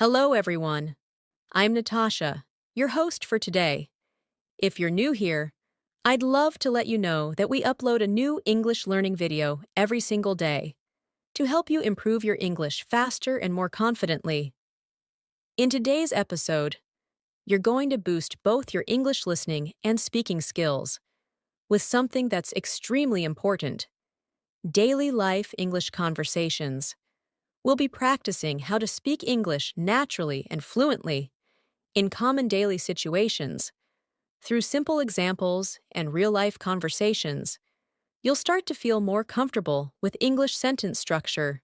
Hello, everyone. I'm Natasha, your host for today. If you're new here, I'd love to let you know that we upload a new English learning video every single day to help you improve your English faster and more confidently. In today's episode, you're going to boost both your English listening and speaking skills with something that's extremely important: daily life English conversations. We'll be practicing how to speak English naturally and fluently in common daily situations. Through simple examples and real-life conversations, you'll start to feel more comfortable with English sentence structure,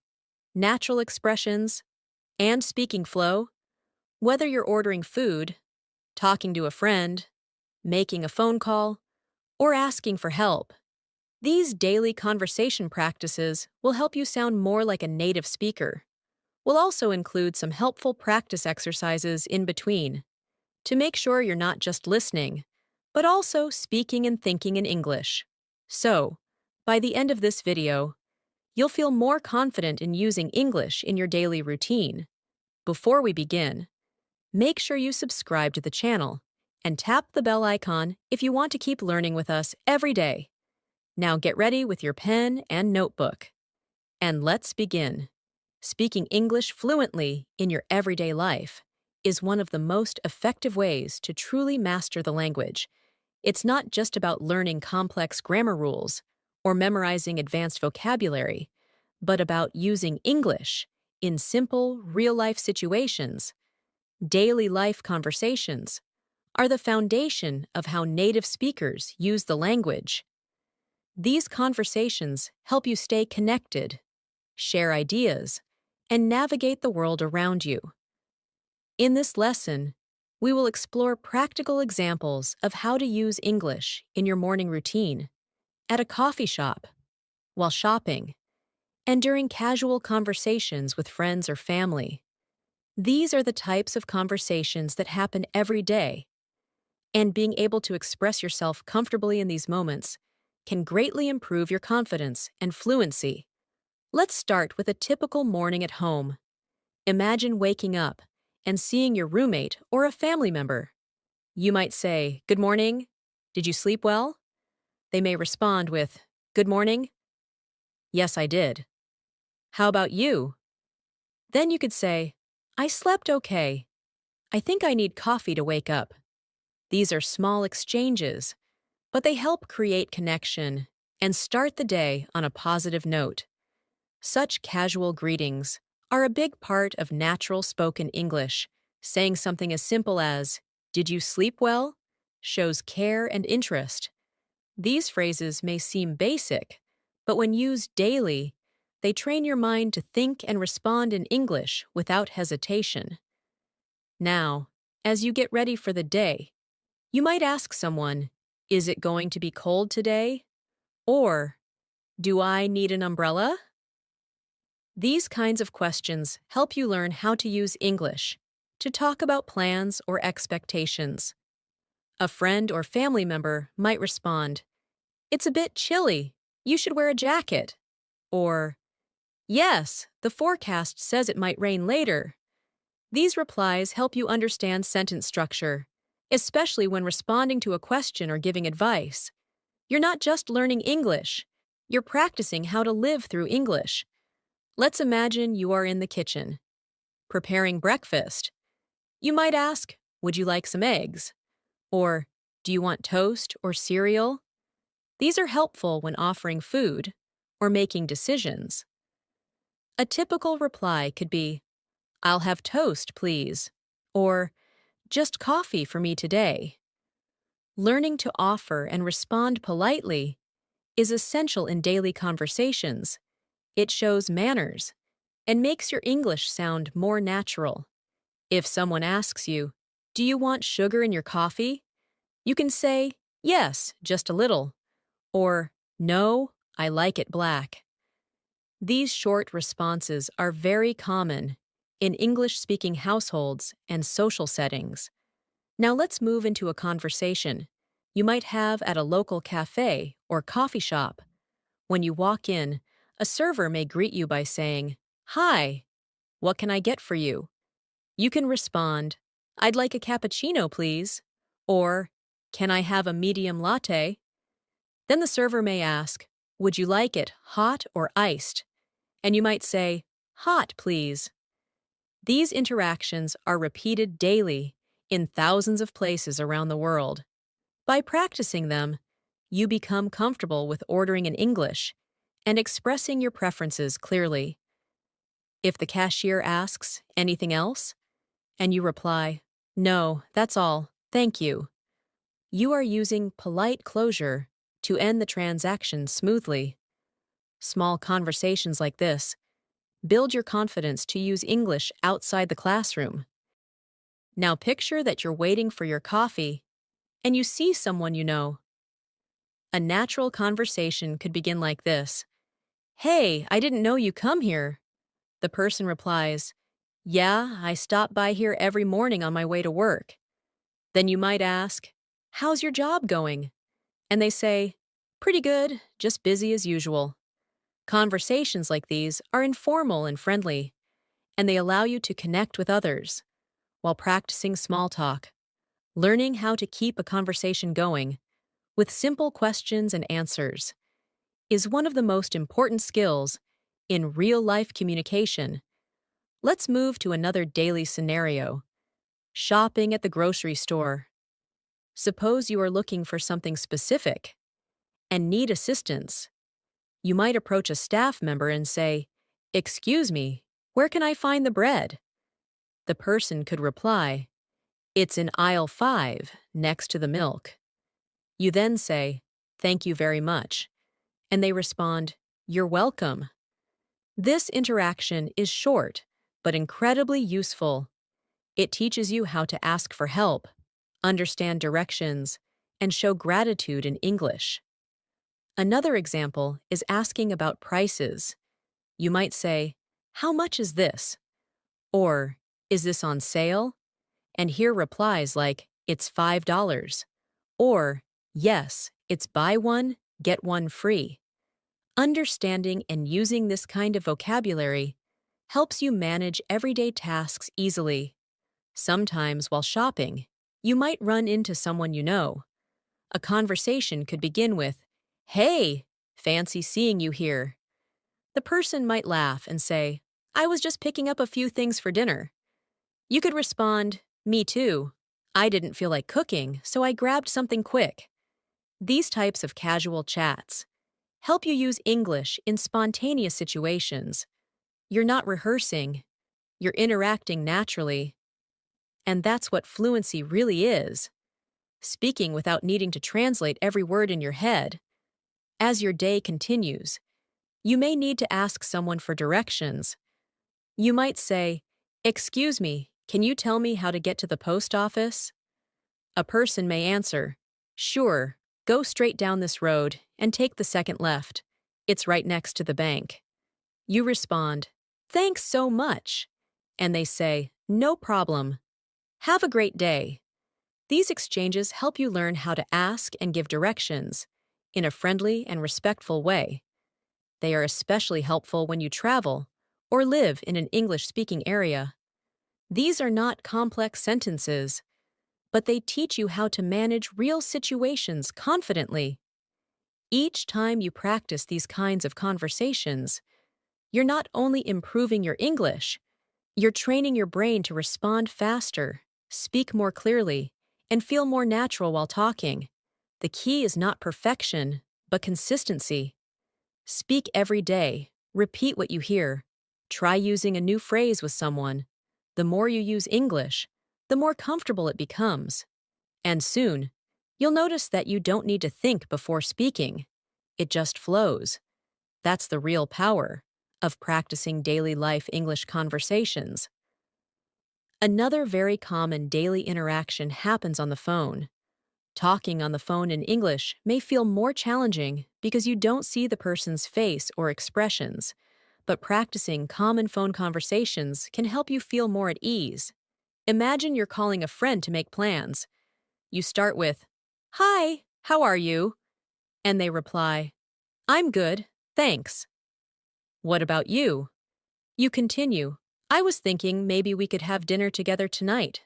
natural expressions, and speaking flow. Whether you're ordering food, talking to a friend, making a phone call, or asking for help, these daily conversation practices will help you sound more like a native speaker. We'll also include some helpful practice exercises in between to make sure you're not just listening, but also speaking and thinking in English. So, by the end of this video, you'll feel more confident in using English in your daily routine. Before we begin, make sure you subscribe to the channel and tap the bell icon if you want to keep learning with us every day. Now get ready with your pen and notebook. And let's begin. Speaking English fluently in your everyday life is one of the most effective ways to truly master the language. It's not just about learning complex grammar rules or memorizing advanced vocabulary, but about using English in simple, real-life situations. Daily life conversations are the foundation of how native speakers use the language. These conversations help you stay connected, share ideas, and navigate the world around you. In this lesson, we will explore practical examples of how to use English in your morning routine, at a coffee shop, while shopping, and during casual conversations with friends or family. These are the types of conversations that happen every day, and being able to express yourself comfortably in these moments can greatly improve your confidence and fluency. Let's start with a typical morning at home. Imagine waking up and seeing your roommate or a family member. You might say, "Good morning. Did you sleep well?" They may respond with, "Good morning. Yes, I did. How about you?" Then you could say, "I slept okay. I think I need coffee to wake up." These are small exchanges, but they help create connection and start the day on a positive note. Such casual greetings are a big part of natural spoken English. Saying something as simple as, "Did you sleep well?" shows care and interest. These phrases may seem basic, but when used daily, they train your mind to think and respond in English without hesitation. Now, as you get ready for the day, you might ask someone, "Is it going to be cold today?" Or, "Do I need an umbrella?" These kinds of questions help you learn how to use English to talk about plans or expectations. A friend or family member might respond, "It's a bit chilly. You should wear a jacket." Or, "Yes, the forecast says it might rain later." These replies help you understand sentence structure, especially when responding to a question or giving advice. You're not just learning English, you're practicing how to live through English. Let's imagine you are in the kitchen, preparing breakfast. You might ask, "Would you like some eggs?" Or, "Do you want toast or cereal?" These are helpful when offering food or making decisions. A typical reply could be, "I'll have toast, please," or "Just coffee for me today." Learning to offer and respond politely is essential in daily conversations. It shows manners and makes your English sound more natural. If someone asks you, "Do you want sugar in your coffee?" you can say, "Yes, just a little," or "No, I like it black." These short responses are very common in English-speaking households and social settings. Now let's move into a conversation you might have at a local cafe or coffee shop. When you walk in, a server may greet you by saying, "Hi, what can I get for you?" You can respond, "I'd like a cappuccino, please," or "Can I have a medium latte?" Then the server may ask, "Would you like it hot or iced?" And you might say, "Hot, please." These interactions are repeated daily in thousands of places around the world. By practicing them, you become comfortable with ordering in English and expressing your preferences clearly. If the cashier asks, "Anything else?" and you reply, "No, that's all, thank you," you are using polite closure to end the transaction smoothly. Small conversations like this build your confidence to use English outside the classroom. Now picture that you're waiting for your coffee and you see someone you know. A natural conversation could begin like this: "Hey, I didn't know you come here." The person replies, "Yeah, I stop by here every morning on my way to work." Then you might ask, "How's your job going?" And they say, "Pretty good, just busy as usual." Conversations like these are informal and friendly, and they allow you to connect with others while practicing small talk. Learning how to keep a conversation going with simple questions and answers is one of the most important skills in real-life communication. Let's move to another daily scenario: shopping at the grocery store. Suppose you are looking for something specific and need assistance. You might approach a staff member and say, "Excuse me, where can I find the bread?" The person could reply, "It's in aisle 5, next to the milk." You then say, "Thank you very much," and they respond, "You're welcome." This interaction is short, but incredibly useful. It teaches you how to ask for help, understand directions, and show gratitude in English. Another example is asking about prices. You might say, "How much is this?" Or, "Is this on sale?" And hear replies like, "It's $5." Or, "Yes, it's buy one, get one free." Understanding and using this kind of vocabulary helps you manage everyday tasks easily. Sometimes while shopping, you might run into someone you know. A conversation could begin with, "Hey, fancy seeing you here." The person might laugh and say, "I was just picking up a few things for dinner." You could respond, "Me too. I didn't feel like cooking, so I grabbed something quick." These types of casual chats help you use English in spontaneous situations. You're not rehearsing, you're interacting naturally. And that's what fluency really is: speaking without needing to translate every word in your head. As your day continues, you may need to ask someone for directions. You might say, "Excuse me, can you tell me how to get to the post office?" A person may answer, "Sure, go straight down this road and take the second left. It's right next to the bank." You respond, "Thanks so much." And they say, "No problem. Have a great day." These exchanges help you learn how to ask and give directions in a friendly and respectful way. They are especially helpful when you travel or live in an English-speaking area. These are not complex sentences, but they teach you how to manage real situations confidently. Each time you practice these kinds of conversations, you're not only improving your English, you're training your brain to respond faster, speak more clearly, and feel more natural while talking. The key is not perfection, but consistency. Speak every day, repeat what you hear, try using a new phrase with someone. The more you use English, the more comfortable it becomes. And soon, you'll notice that you don't need to think before speaking. It just flows. That's the real power of practicing daily life English conversations. Another very common daily interaction happens on the phone. Talking on the phone in English may feel more challenging because you don't see the person's face or expressions, but practicing common phone conversations can help you feel more at ease. Imagine you're calling a friend to make plans. You start with, "Hi, how are you?" And they reply, "I'm good, thanks." "What about you?" You continue, I was thinking maybe we could have dinner together tonight.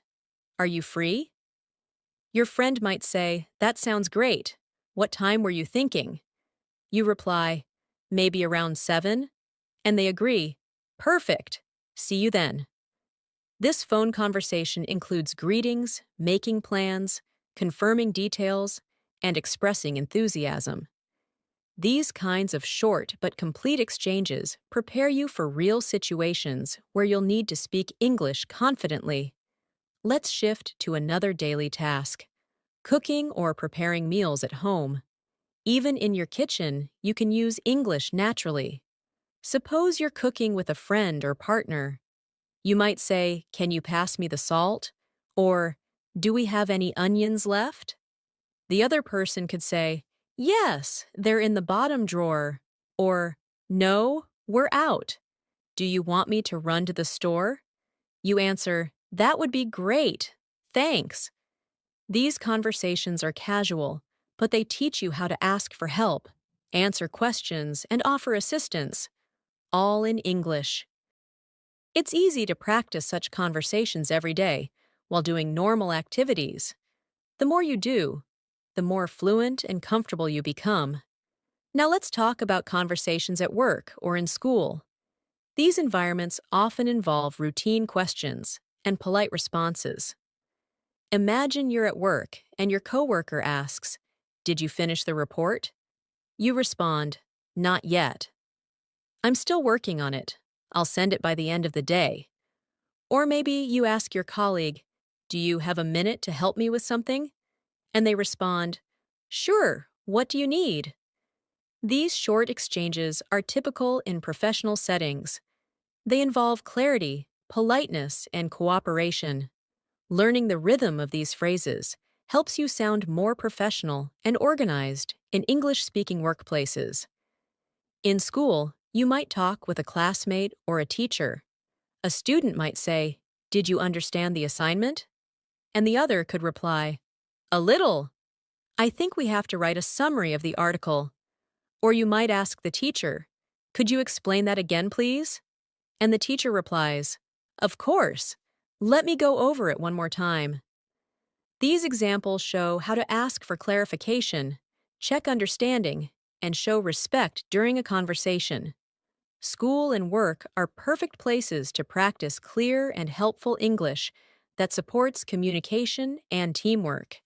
Are you free? Your friend might say, That sounds great. What time were you thinking? You reply, Maybe around 7? And they agree, Perfect. See you then. This phone conversation includes greetings, making plans, confirming details, and expressing enthusiasm. These kinds of short but complete exchanges prepare you for real situations where you'll need to speak English confidently. Let's shift to another daily task: cooking or preparing meals at home. Even in your kitchen, you can use English naturally. Suppose you're cooking with a friend or partner. You might say, Can you pass me the salt? Or, Do we have any onions left? The other person could say, Yes, they're in the bottom drawer. Or, No, we're out. Do you want me to run to the store? You answer, That would be great. Thanks. These conversations are casual, but they teach you how to ask for help, answer questions, and offer assistance, all in English. It's easy to practice such conversations every day while doing normal activities. The more you do, the more fluent and comfortable you become. Now let's talk about conversations at work or in school. These environments often involve routine questions and polite responses. Imagine you're at work and your coworker asks, Did you finish the report? You respond, Not yet. I'm still working on it. I'll send it by the end of the day. Or maybe you ask your colleague, Do you have a minute to help me with something? And they respond, Sure, what do you need? These short exchanges are typical in professional settings. They involve clarity, politeness, and cooperation. Learning the rhythm of these phrases helps you sound more professional and organized in English-speaking workplaces. In school, you might talk with a classmate or a teacher. A student might say, Did you understand the assignment? And the other could reply, A little. I think we have to write a summary of the article. Or you might ask the teacher, Could you explain that again, please? And the teacher replies, Of course. Let me go over it one more time. These examples show how to ask for clarification, check understanding, and show respect during a conversation. School and work are perfect places to practice clear and helpful English that supports communication and teamwork.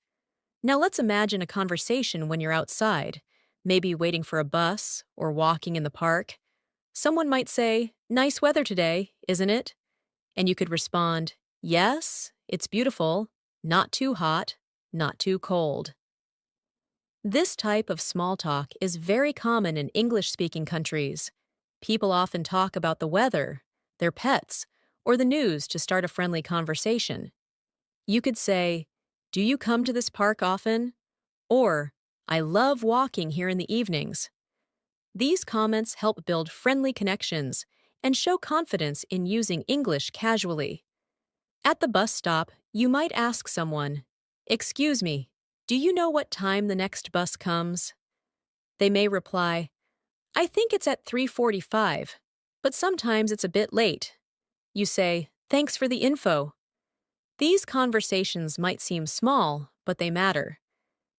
Now let's imagine a conversation when you're outside, maybe waiting for a bus or walking in the park. Someone might say, Nice weather today, isn't it? And you could respond, Yes, it's beautiful, not too hot, not too cold. This type of small talk is very common in English-speaking countries. People often talk about the weather, their pets, or the news to start a friendly conversation. You could say, Do you come to this park often? Or, I love walking here in the evenings. These comments help build friendly connections and show confidence in using English casually. At the bus stop, you might ask someone, Excuse me, do you know what time the next bus comes? They may reply, I think it's at 3:45, but sometimes it's a bit late. You say, Thanks for the info. These conversations might seem small, but they matter.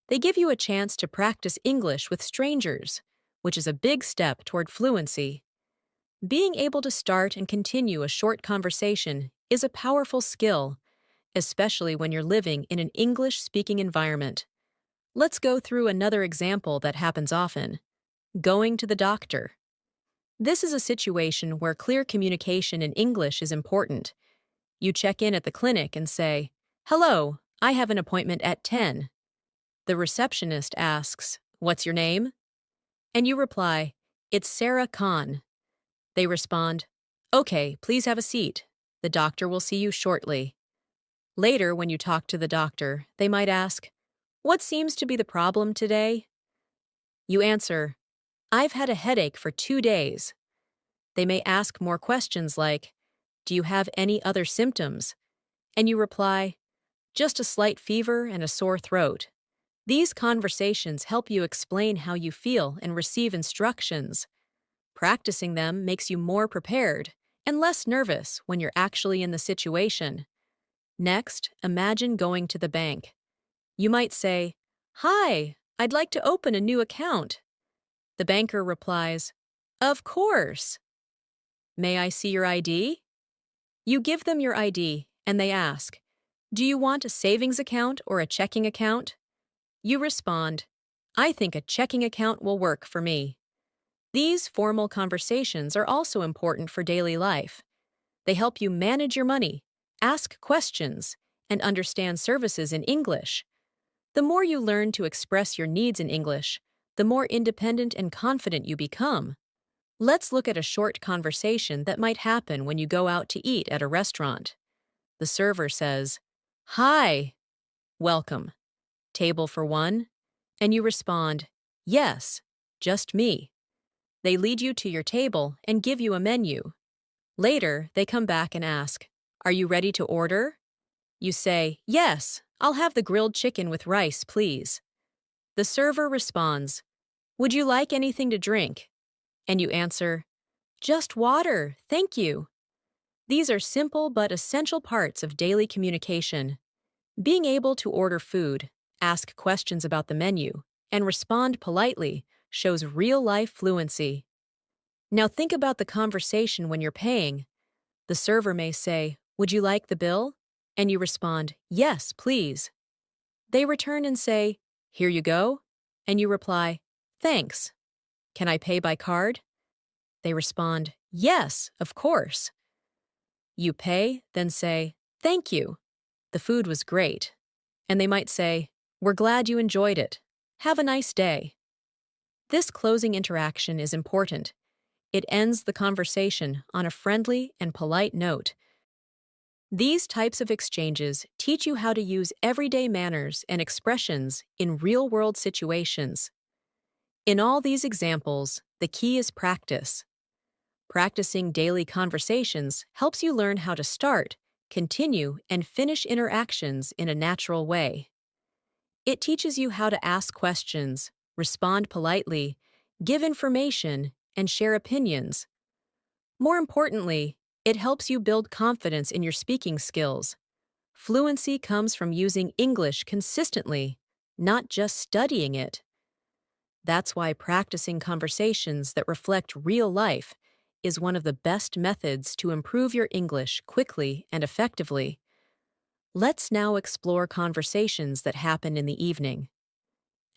They give you a chance to practice English with strangers, which is a big step toward fluency. Being able to start and continue a short conversation is a powerful skill, especially when you're living in an English-speaking environment. Let's go through another example that happens often: going to the doctor. This is a situation where clear communication in English is important. You check in at the clinic and say, Hello, I have an appointment at 10. The receptionist asks, What's your name? And you reply, It's Sarah Khan. They respond, Okay, please have a seat. The doctor will see you shortly. Later, when you talk to the doctor, they might ask, What seems to be the problem today? You answer, I've had a headache for 2 days. They may ask more questions like, Do you have any other symptoms? And you reply, Just a slight fever and a sore throat. These conversations help you explain how you feel and receive instructions. Practicing them makes you more prepared and less nervous when you're actually in the situation. Next, imagine going to the bank. You might say, "Hi, I'd like to open a new account." The banker replies, "Of course." "May I see your ID?" You give them your ID, and they ask, "Do you want a savings account or a checking account?" You respond, "I think a checking account will work for me." These formal conversations are also important for daily life. They help you manage your money, ask questions, and understand services in English. The more you learn to express your needs in English, the more independent and confident you become. Let's look at a short conversation that might happen when you go out to eat at a restaurant. The server says, "Hi, welcome. Table for one?" And you respond, "Yes, just me." They lead you to your table and give you a menu. Later, they come back and ask, "Are you ready to order?" You say, "Yes, I'll have the grilled chicken with rice, please." The server responds, "Would you like anything to drink?" And you answer, "Just water, thank you." These are simple but essential parts of daily communication. Being able to order food, ask questions about the menu, and respond politely shows real-life fluency. Now think about the conversation when you're paying. The server may say, "Would you like the bill?" And you respond, "Yes, please." They return and say, "Here you go." And you reply, "Thanks. Can I pay by card?" They respond, "Yes, of course." You pay, then say, "Thank you. The food was great." And they might say, "We're glad you enjoyed it. Have a nice day." This closing interaction is important. It ends the conversation on a friendly and polite note. These types of exchanges teach you how to use everyday manners and expressions in real-world situations. In all these examples, the key is practice. Practicing daily conversations helps you learn how to start, continue, and finish interactions in a natural way. It teaches you how to ask questions, respond politely, give information, and share opinions. More importantly, it helps you build confidence in your speaking skills. Fluency comes from using English consistently, not just studying it. That's why practicing conversations that reflect real life is one of the best methods to improve your English quickly and effectively. Let's now explore conversations that happen in the evening.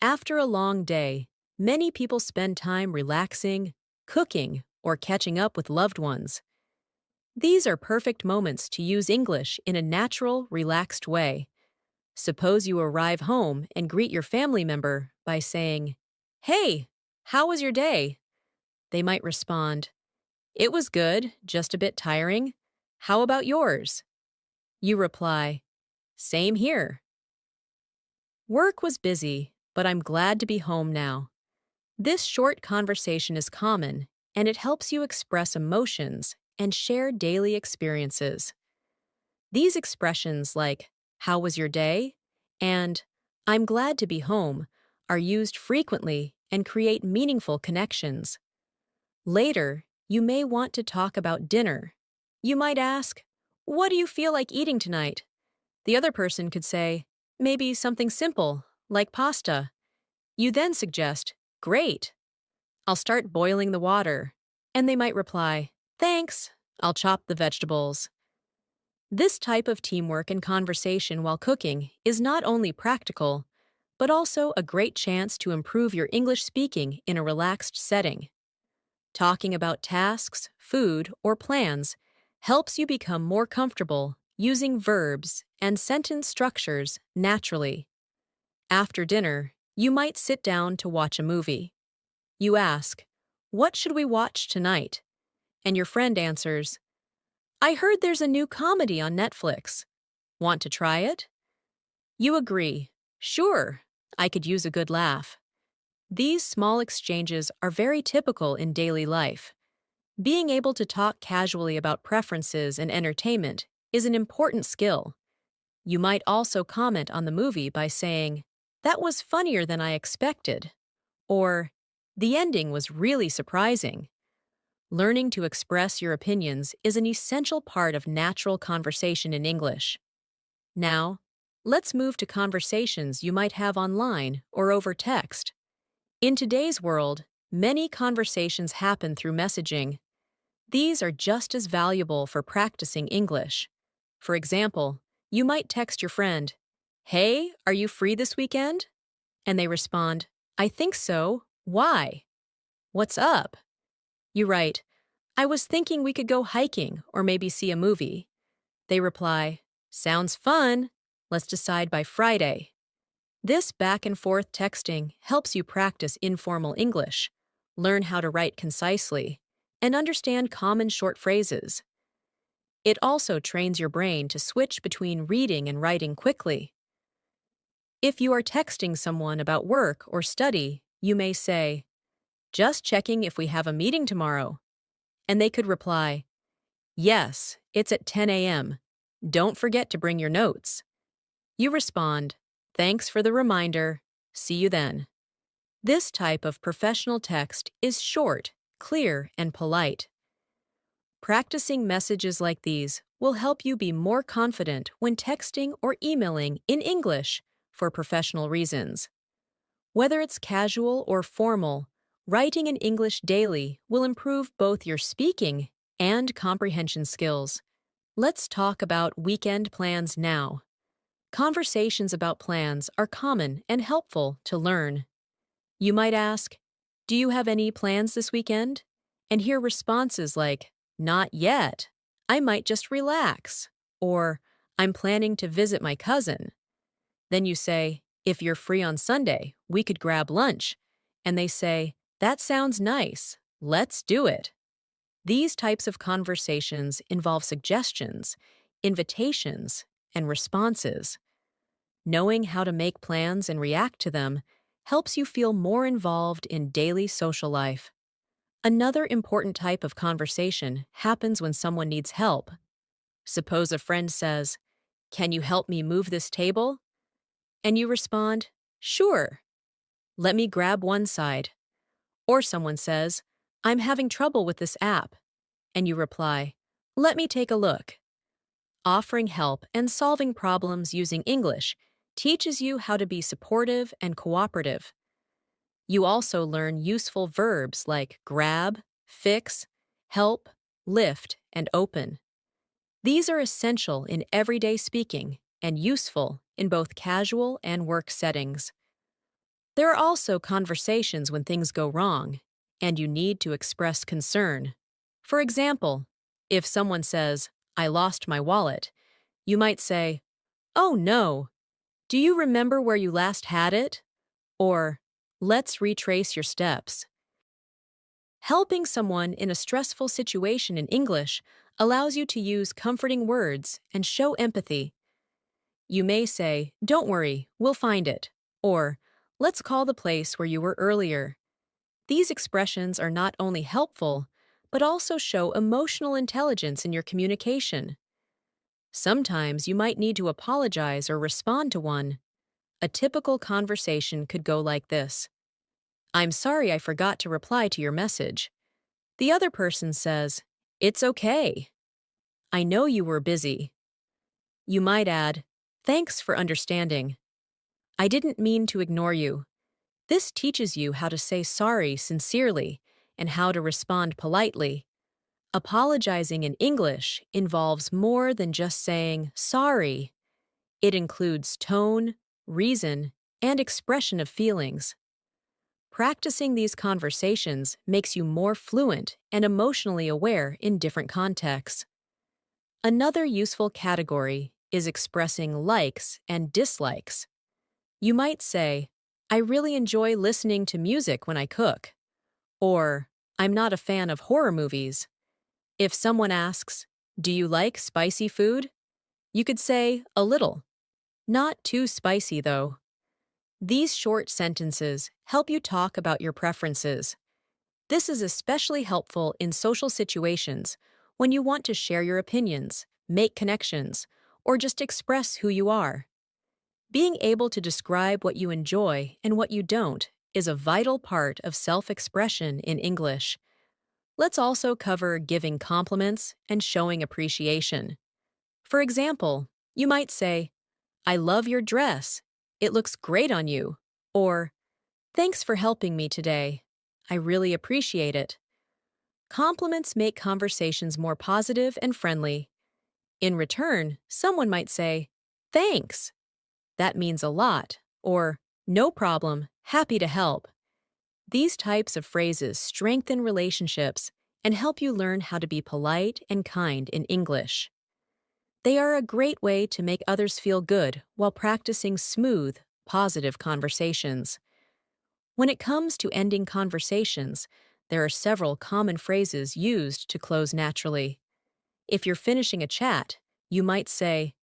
After a long day, many people spend time relaxing, cooking, or catching up with loved ones. These are perfect moments to use English in a natural, relaxed way. Suppose you arrive home and greet your family member by saying, "Hey, how was your day?" They might respond, "It was good, just a bit tiring. How about yours?" You reply, "Same here. Work was busy, but I'm glad to be home now." This short conversation is common, and it helps you express emotions and share daily experiences. These expressions like, "How was your day?" and "I'm glad to be home" are used frequently and create meaningful connections. Later, you may want to talk about dinner. You might ask, "What do you feel like eating tonight?" The other person could say, "Maybe something simple, like pasta." You then suggest, "Great. I'll start boiling the water." And they might reply, "Thanks. I'll chop the vegetables." This type of teamwork and conversation while cooking is not only practical, but also a great chance to improve your English speaking in a relaxed setting. Talking about tasks, food, or plans helps you become more comfortable using verbs and sentence structures naturally. After dinner, you might sit down to watch a movie. You ask, "What should we watch tonight?" And your friend answers, "I heard there's a new comedy on Netflix. Want to try it?" You agree, "Sure, I could use a good laugh." These small exchanges are very typical in daily life. Being able to talk casually about preferences and entertainment is an important skill. You might also comment on the movie by saying, "That was funnier than I expected," or "The ending was really surprising." Learning to express your opinions is an essential part of natural conversation in English. Now, let's move to conversations you might have online or over text. In today's world, many conversations happen through messaging. These are just as valuable for practicing English. For example, you might text your friend, "Hey, are you free this weekend?" And they respond, "I think so. Why? What's up?" You write, "I was thinking we could go hiking or maybe see a movie." They reply, "Sounds fun. Let's decide by Friday." This back and forth texting helps you practice informal English, learn how to write concisely, and understand common short phrases. It also trains your brain to switch between reading and writing quickly. If you are texting someone about work or study, you may say, "Just checking if we have a meeting tomorrow." And they could reply, "Yes, it's at 10 a.m. Don't forget to bring your notes." You respond, "Thanks for the reminder. See you then." This type of professional text is short, clear, and polite. Practicing messages like these will help you be more confident when texting or emailing in English for professional reasons. Whether it's casual or formal, writing in English daily will improve both your speaking and comprehension skills. Let's talk about weekend plans now. Conversations about plans are common and helpful to learn. You might ask, "Do you have any plans this weekend?" And hear responses like, "Not yet. I might just relax." Or, "I'm planning to visit my cousin." Then you say, "If you're free on Sunday, we could grab lunch." And they say, "That sounds nice. Let's do it." These types of conversations involve suggestions, invitations, and responses. Knowing how to make plans and react to them helps you feel more involved in daily social life. Another important type of conversation happens when someone needs help. Suppose a friend says, "Can you help me move this table?" And you respond, "Sure. Let me grab one side." Or someone says, "I'm having trouble with this app." And you reply, "Let me take a look." Offering help and solving problems using English teaches you how to be supportive and cooperative. You also learn useful verbs like grab, fix, help, lift, and open. These are essential in everyday speaking and useful in both casual and work settings. There are also conversations when things go wrong, and you need to express concern. For example, if someone says, "I lost my wallet," you might say, "Oh no, do you remember where you last had it?" Or, "Let's retrace your steps." Helping someone in a stressful situation in English allows you to use comforting words and show empathy. You may say, "Don't worry, we'll find it," or, "Let's call the place where you were earlier." These expressions are not only helpful, but also show emotional intelligence in your communication. Sometimes you might need to apologize or respond to one. A typical conversation could go like this: "I'm sorry I forgot to reply to your message." The other person says, "It's okay. I know you were busy." You might add, "Thanks for understanding. I didn't mean to ignore you." This teaches you how to say sorry sincerely and how to respond politely. Apologizing in English involves more than just saying sorry. It includes tone, reason, and expression of feelings. Practicing these conversations makes you more fluent and emotionally aware in different contexts. Another useful category is expressing likes and dislikes. You might say, "I really enjoy listening to music when I cook," or, "I'm not a fan of horror movies." If someone asks, "Do you like spicy food?" you could say, "A little." Not too spicy, though. These short sentences help you talk about your preferences. This is especially helpful in social situations when you want to share your opinions, make connections, or just express who you are. Being able to describe what you enjoy and what you don't is a vital part of self-expression in English. Let's also cover giving compliments and showing appreciation. For example, you might say, I love your dress. It looks great on you. Or, thanks for helping me today. I really appreciate it. Compliments make conversations more positive and friendly. In return, someone might say, thanks. That means a lot. Or, no problem, happy to help. These types of phrases strengthen relationships and help you learn how to be polite and kind in English. They are a great way to make others feel good while practicing smooth, positive conversations. When it comes to ending conversations, there are several common phrases used to close naturally. If you're finishing a chat, you might say,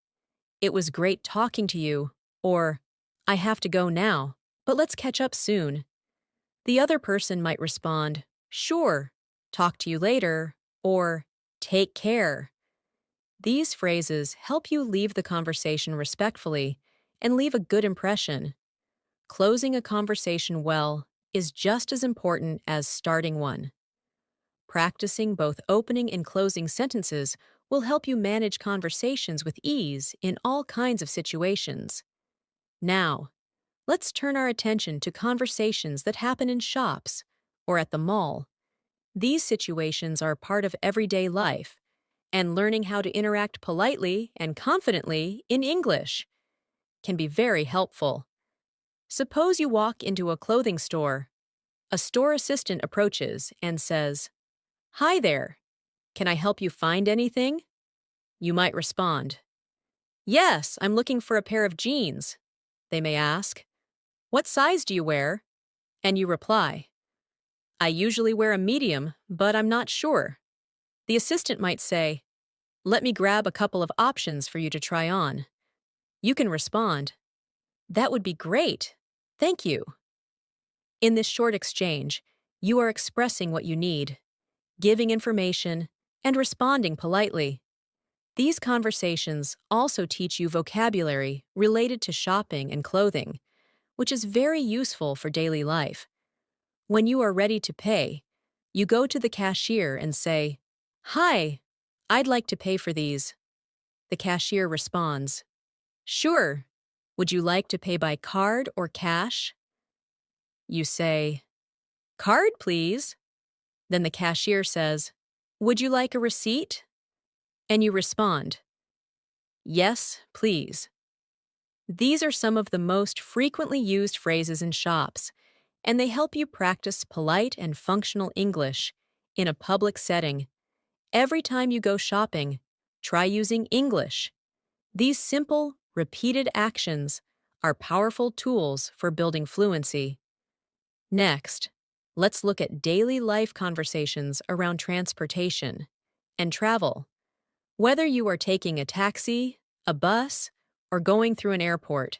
it was great talking to you, or, I have to go now, but let's catch up soon. The other person might respond, sure, talk to you later, or take care. These phrases help you leave the conversation respectfully and leave a good impression. Closing a conversation well is just as important as starting one. Practicing both opening and closing sentences will help you manage conversations with ease in all kinds of situations. Now, let's turn our attention to conversations that happen in shops or at the mall. These situations are part of everyday life, and learning how to interact politely and confidently in English can be very helpful. Suppose you walk into a clothing store. A store assistant approaches and says, hi there, can I help you find anything? You might respond, yes, I'm looking for a pair of jeans. They may ask, what size do you wear? And you reply, I usually wear a medium, but I'm not sure. The assistant might say, let me grab a couple of options for you to try on. You can respond, that would be great. Thank you. In this short exchange, you are expressing what you need, giving information, and responding politely. These conversations also teach you vocabulary related to shopping and clothing, which is very useful for daily life. When you are ready to pay, you go to the cashier and say, hi, I'd like to pay for these. The cashier responds, sure. Would you like to pay by card or cash? You say, card, please. Then the cashier says, would you like a receipt? And you respond, yes, please. These are some of the most frequently used phrases in shops, and they help you practice polite and functional English in a public setting. Every time you go shopping, try using English. These simple, repeated actions are powerful tools for building fluency. Next, let's look at daily life conversations around transportation and travel. Whether you are taking a taxi, a bus, or going through an airport,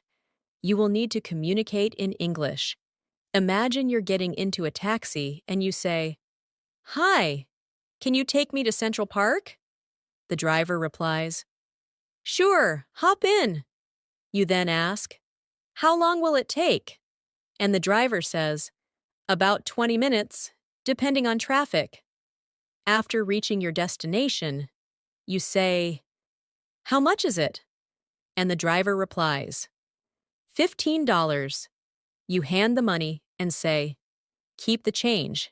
you will need to communicate in English. Imagine you're getting into a taxi and you say, hi, can you take me to Central Park? The driver replies, sure, hop in. You then ask, how long will it take? And the driver says, about 20 minutes, depending on traffic. After reaching your destination, you say, how much is it? And the driver replies, $15. You hand the money and say, keep the change.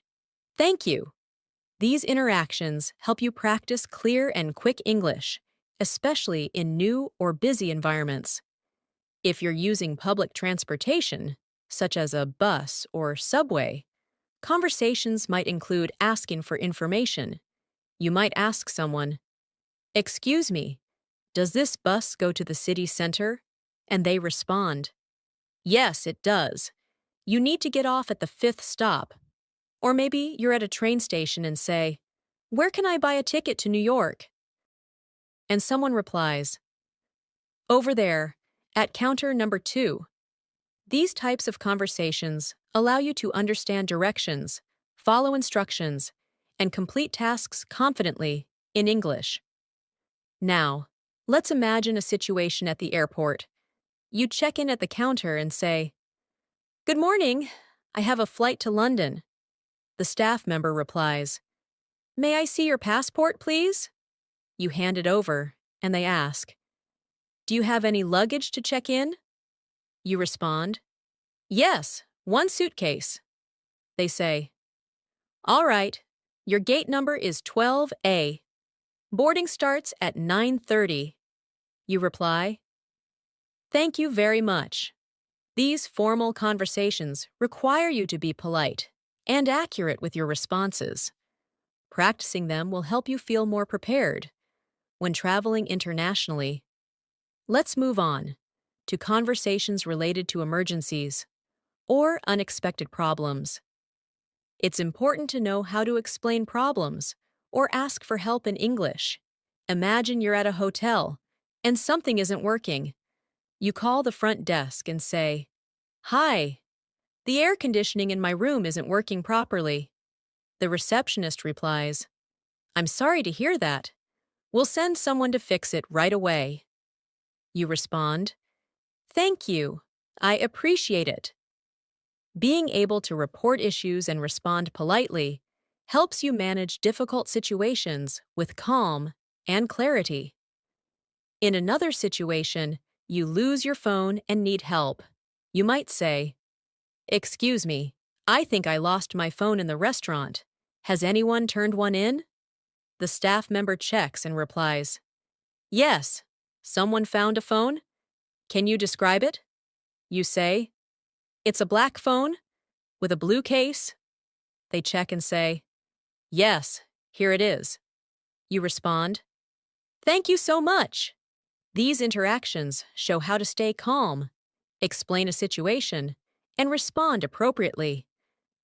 Thank you. These interactions help you practice clear and quick English, especially in new or busy environments. If you're using public transportation, such as a bus or subway, conversations might include asking for information. You might ask someone, excuse me, does this bus go to the city center? And they respond, yes, it does. You need to get off at the 5th stop. Or maybe you're at a train station and say, where can I buy a ticket to New York? And someone replies, over there, at counter number 2. These types of conversations allow you to understand directions, follow instructions, and complete tasks confidently in English. Now, let's imagine a situation at the airport. You check in at the counter and say, good morning, I have a flight to London. The staff member replies, May I see your passport, please? You hand it over, and they ask, do you have any luggage to check in? You respond, yes, one suitcase. They say, all right, your gate number is 12A. Boarding starts at 9:30. You reply, thank you very much. These formal conversations require you to be polite and accurate with your responses. Practicing them will help you feel more prepared when traveling internationally. Let's move on to conversations related to emergencies or unexpected problems. It's important to know how to explain problems or ask for help in English. Imagine you're at a hotel and something isn't working. You call the front desk and say, hi, the air conditioning in my room isn't working properly. The receptionist replies, I'm sorry to hear that. We'll send someone to fix it right away. You respond, thank you. I appreciate it. Being able to report issues and respond politely helps you manage difficult situations with calm and clarity. In another situation, you lose your phone and need help. You might say, excuse me, I think I lost my phone in the restaurant. Has anyone turned one in? The staff member checks and replies, yes, someone found a phone. Can you describe it? You say, it's a black phone with a blue case. They check and say, yes, here it is. You respond, thank you so much. These interactions show how to stay calm, explain a situation, and respond appropriately.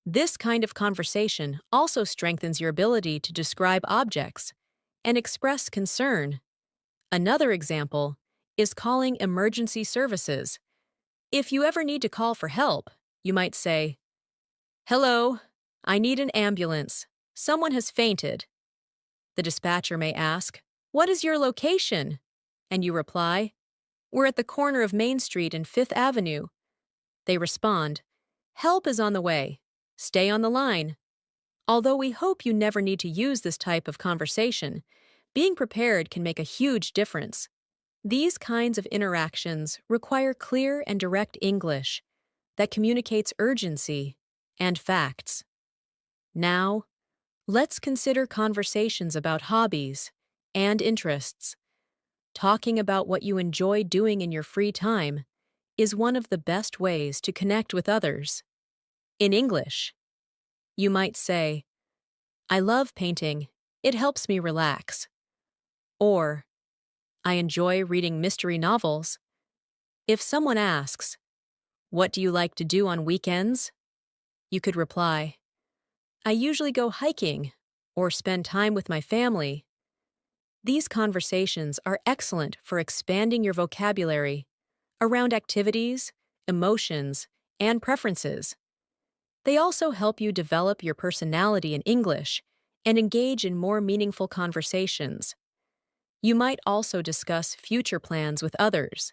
This kind of conversation also strengthens your ability to describe objects and express concern. Another example is calling emergency services. If you ever need to call for help, you might say, hello, I need an ambulance. Someone has fainted. The dispatcher may ask, what is your location? And you reply, we're at the corner of Main Street and Fifth Avenue. They respond, help is on the way. Stay on the line. Although we hope you never need to use this type of conversation, being prepared can make a huge difference. These kinds of interactions require clear and direct English that communicates urgency and facts. Now, let's consider conversations about hobbies and interests. Talking about what you enjoy doing in your free time is one of the best ways to connect with others. In English, you might say, I love painting. It helps me relax. Or, I enjoy reading mystery novels. If someone asks, what do you like to do on weekends? You could reply, I usually go hiking or spend time with my family. These conversations are excellent for expanding your vocabulary around activities, emotions, and preferences. They also help you develop your personality in English and engage in more meaningful conversations. You might also discuss future plans with others.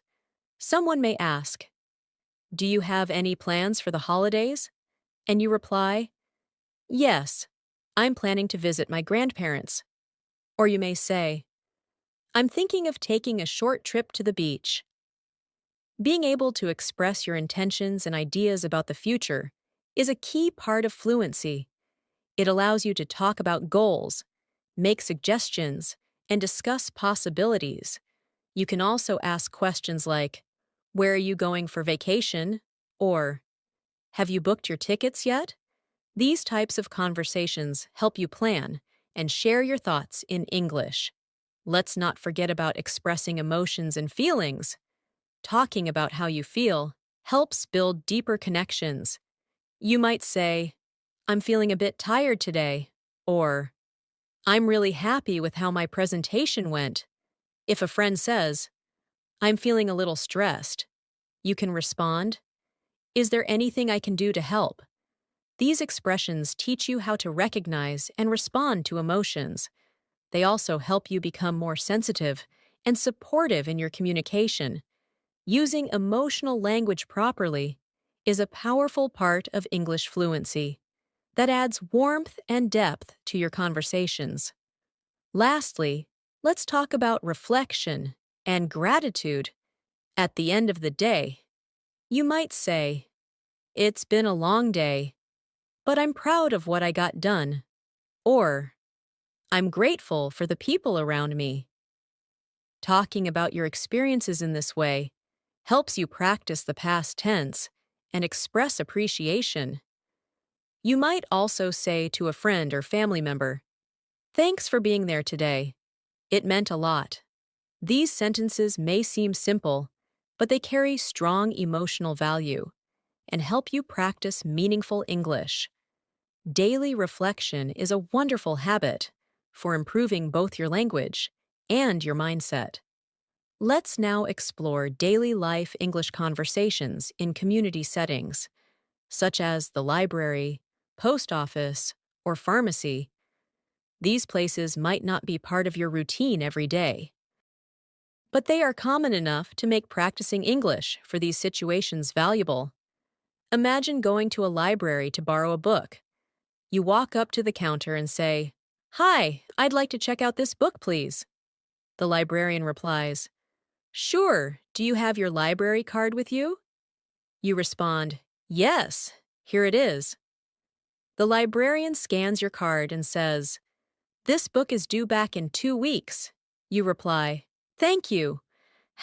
Someone may ask, do you have any plans for the holidays? And you reply, yes, I'm planning to visit my grandparents. Or you may say, I'm thinking of taking a short trip to the beach. Being able to express your intentions and ideas about the future is a key part of fluency. It allows you to talk about goals, make suggestions, and discuss possibilities. You can also ask questions like, where are you going for vacation? Or, have you booked your tickets yet? These types of conversations help you plan and share your thoughts in English. Let's not forget about expressing emotions and feelings. Talking about how you feel helps build deeper connections. You might say, I'm feeling a bit tired today, or I'm really happy with how my presentation went. If a friend says, I'm feeling a little stressed, you can respond, is there anything I can do to help? These expressions teach you how to recognize and respond to emotions. They also help you become more sensitive and supportive in your communication. Using emotional language properly is a powerful part of English fluency that adds warmth and depth to your conversations. Lastly, let's talk about reflection and gratitude. At the end of the day, you might say, "It's been a long day, but I'm proud of what I got done." Or, "I'm grateful for the people around me." Talking about your experiences in this way helps you practice the past tense and express appreciation. You might also say to a friend or family member, "Thanks for being there today. It meant a lot." These sentences may seem simple, but they carry strong emotional value and help you practice meaningful English. Daily reflection is a wonderful habit for improving both your language and your mindset. Let's now explore daily life English conversations in community settings, such as the library, post office, or pharmacy. These places might not be part of your routine every day, but they are common enough to make practicing English for these situations valuable. Imagine going to a library to borrow a book. You walk up to the counter and say, "Hi, I'd like to check out this book, please." The librarian replies, "Sure, do you have your library card with you?" You respond, "Yes, here it is." The librarian scans your card and says, "This book is due back in 2 weeks." You reply, "Thank you.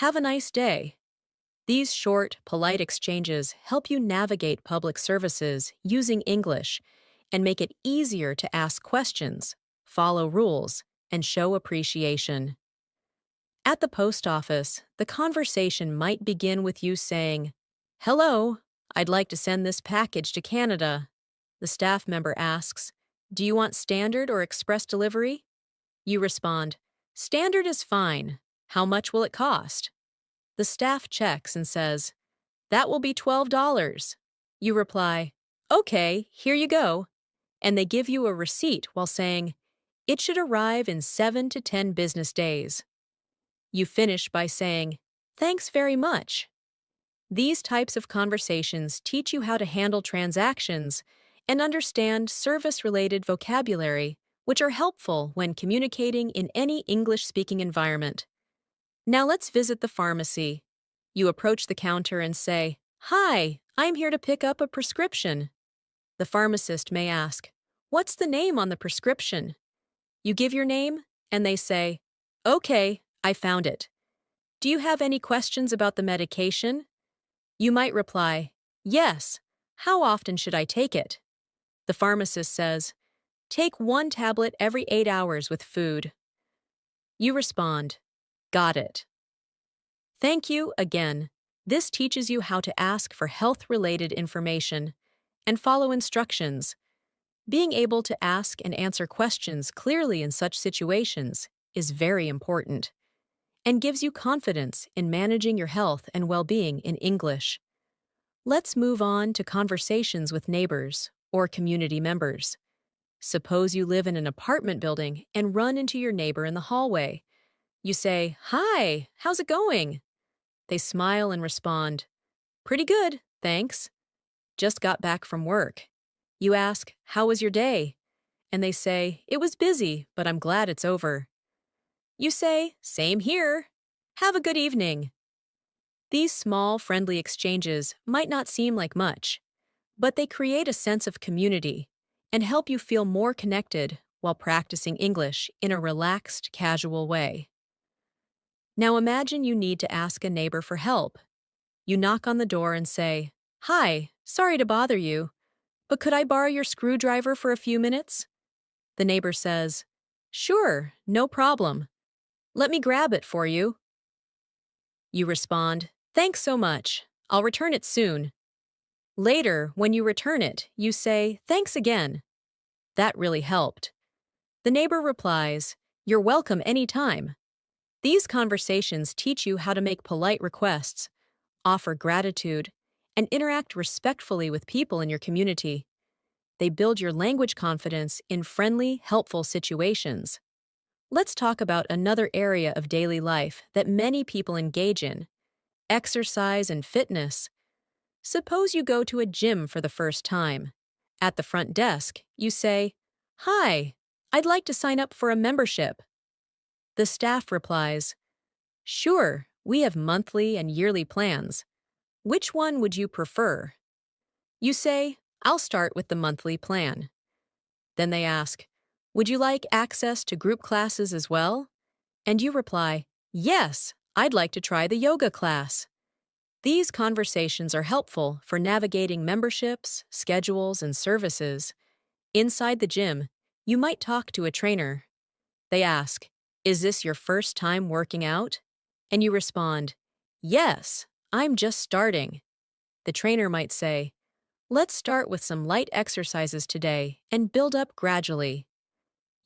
Have a nice day." These short, polite exchanges help you navigate public services using English and make it easier to ask questions, follow rules, and show appreciation. At the post office, the conversation might begin with you saying, "Hello, I'd like to send this package to Canada." The staff member asks, "Do you want standard or express delivery?" You respond, "Standard is fine. How much will it cost?" The staff checks and says, "That will be $12." You reply, "Okay, here you go." And they give you a receipt while saying, "It should arrive in 7 to 10 business days." You finish by saying, "Thanks very much." These types of conversations teach you how to handle transactions and understand service-related vocabulary, which are helpful when communicating in any English-speaking environment. Now let's visit the pharmacy. You approach the counter and say, "Hi, I'm here to pick up a prescription." The pharmacist may ask, "What's the name on the prescription?" You give your name, and they say, "Okay, I found it. Do you have any questions about the medication?" You might reply, "Yes. How often should I take it?" The pharmacist says, "Take 1 tablet every 8 hours with food." You respond, "Got it." Thank you again. This teaches you how to ask for health-related information and follow instructions. Being able to ask and answer questions clearly in such situations is very important and gives you confidence in managing your health and well-being in English. Let's move on to conversations with neighbors or community members. Suppose you live in an apartment building and run into your neighbor in the hallway. You say, "Hi, how's it going?" They smile and respond, "Pretty good, thanks. Just got back from work." You ask, "How was your day?" And they say, "It was busy, but I'm glad it's over." You say, "Same here. Have a good evening." These small, friendly exchanges might not seem like much, but they create a sense of community and help you feel more connected while practicing English in a relaxed, casual way. Now imagine you need to ask a neighbor for help. You knock on the door and say, "Hi, sorry to bother you, but could I borrow your screwdriver for a few minutes?" The neighbor says, "Sure, no problem. Let me grab it for you." You respond, "Thanks so much. I'll return it soon." Later, when you return it, you say, "Thanks again. That really helped." The neighbor replies, "You're welcome anytime." These conversations teach you how to make polite requests, offer gratitude, and interact respectfully with people in your community. They build your language confidence in friendly, helpful situations. Let's talk about another area of daily life that many people engage in: exercise and fitness. Suppose you go to a gym for the first time. At the front desk, you say, "Hi, I'd like to sign up for a membership." The staff replies, "Sure, we have monthly and yearly plans. Which one would you prefer?" You say, "I'll start with the monthly plan." Then they ask, "Would you like access to group classes as well?" And you reply, "Yes, I'd like to try the yoga class." These conversations are helpful for navigating memberships, schedules, and services. Inside the gym, you might talk to a trainer. They ask, "Is this your first time working out?" And you respond, "Yes, I'm just starting." The trainer might say, "Let's start with some light exercises today and build up gradually."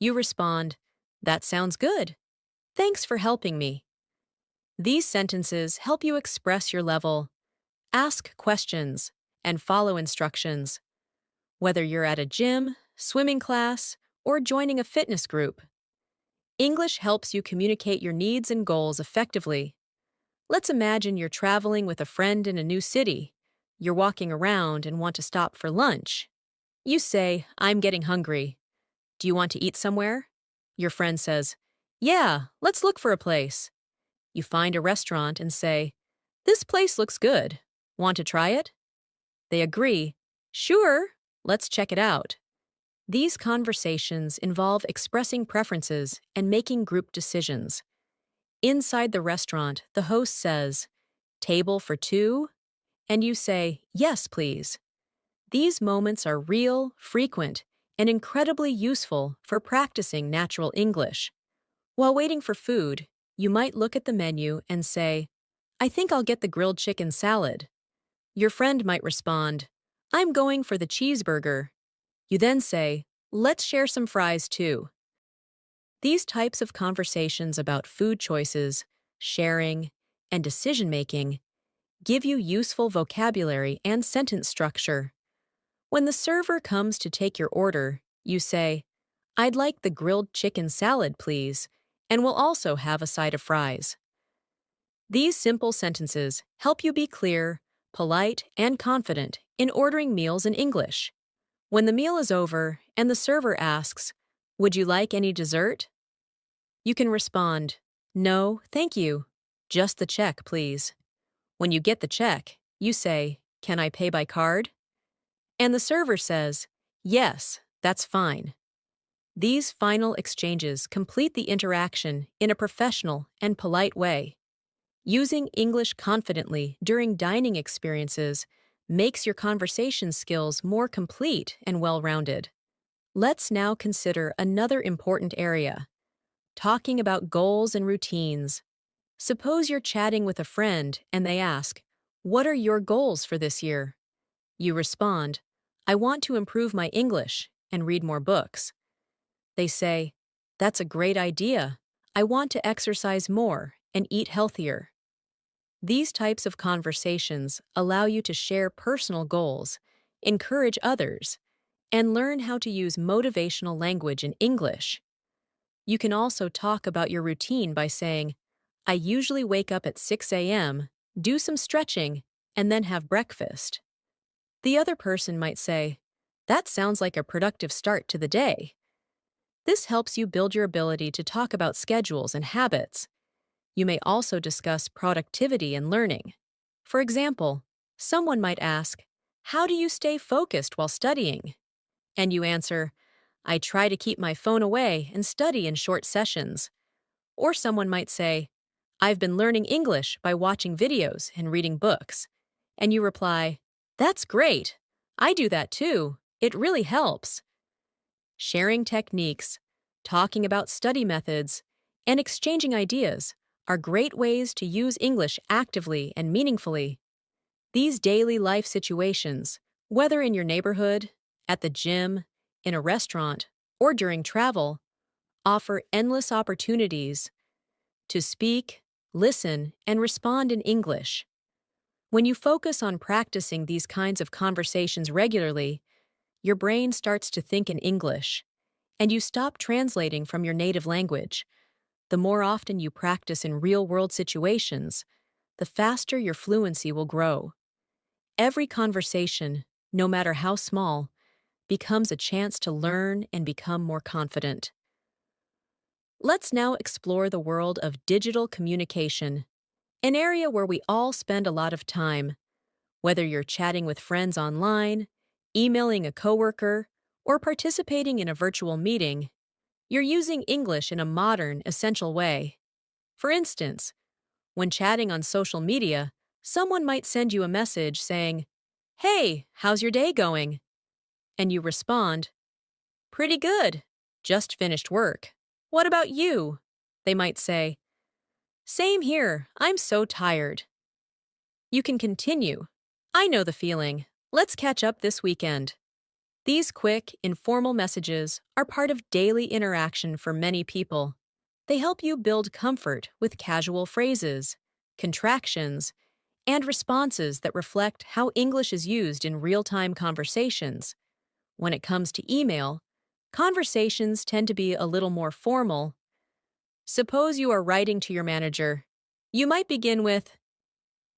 You respond, "That sounds good. Thanks for helping me." These sentences help you express your level, ask questions, and follow instructions. Whether you're at a gym, swimming class, or joining a fitness group, English helps you communicate your needs and goals effectively. Let's imagine you're traveling with a friend in a new city. You're walking around and want to stop for lunch. You say, "I'm getting hungry. Do you want to eat somewhere?" Your friend says, "Yeah, let's look for a place." You find a restaurant and say, "This place looks good. Want to try it?" They agree, "Sure, let's check it out." These conversations involve expressing preferences and making group decisions. Inside the restaurant, the host says, "Table for two?" And you say, "Yes, please." These moments are real, frequent, and incredibly useful for practicing natural English. While waiting for food, you might look at the menu and say, "I think I'll get the grilled chicken salad." Your friend might respond, "I'm going for the cheeseburger." You then say, "Let's share some fries too." These types of conversations about food choices, sharing, and decision-making give you useful vocabulary and sentence structure. When the server comes to take your order, you say, "I'd like the grilled chicken salad, please, and we'll also have a side of fries." These simple sentences help you be clear, polite, and confident in ordering meals in English. When the meal is over and the server asks, "Would you like any dessert?" you can respond, "No, thank you. Just the check, please." When you get the check, you say, "Can I pay by card?" And the server says, "Yes, that's fine." These final exchanges complete the interaction in a professional and polite way. Using English confidently during dining experiences makes your conversation skills more complete and well-rounded. Let's now consider another important area: talking about goals and routines. Suppose you're chatting with a friend and they ask, "What are your goals for this year?" You respond, "I want to improve my English and read more books." They say, "That's a great idea. I want to exercise more and eat healthier." These types of conversations allow you to share personal goals, encourage others, and learn how to use motivational language in English. You can also talk about your routine by saying, "I usually wake up at 6 a.m., do some stretching, and then have breakfast." The other person might say, "That sounds like a productive start to the day." This helps you build your ability to talk about schedules and habits. You may also discuss productivity and learning. For example, someone might ask, "How do you stay focused while studying?" And you answer, "I try to keep my phone away and study in short sessions." Or someone might say, "I've been learning English by watching videos and reading books." And you reply, "That's great. I do that too. It really helps." Sharing techniques, talking about study methods, and exchanging ideas are great ways to use English actively and meaningfully. These daily life situations, whether in your neighborhood, at the gym, in a restaurant, or during travel, offer endless opportunities to speak, listen, and respond in English. When you focus on practicing these kinds of conversations regularly, your brain starts to think in English, and you stop translating from your native language. The more often you practice in real-world situations, the faster your fluency will grow. Every conversation, no matter how small, becomes a chance to learn and become more confident. Let's now explore the world of digital communication, an area where we all spend a lot of time. Whether you're chatting with friends online, emailing a coworker, or participating in a virtual meeting, you're using English in a modern, essential way. For instance, when chatting on social media, someone might send you a message saying, "Hey, how's your day going?" And you respond, "Pretty good. Just finished work. What about you?" They might say, "Same here. I'm so tired." You can continue. "I know the feeling. Let's catch up this weekend." These quick, informal messages are part of daily interaction for many people. They help you build comfort with casual phrases, contractions, and responses that reflect how English is used in real-time conversations. When it comes to email, conversations tend to be a little more formal. Suppose you are writing to your manager. You might begin with,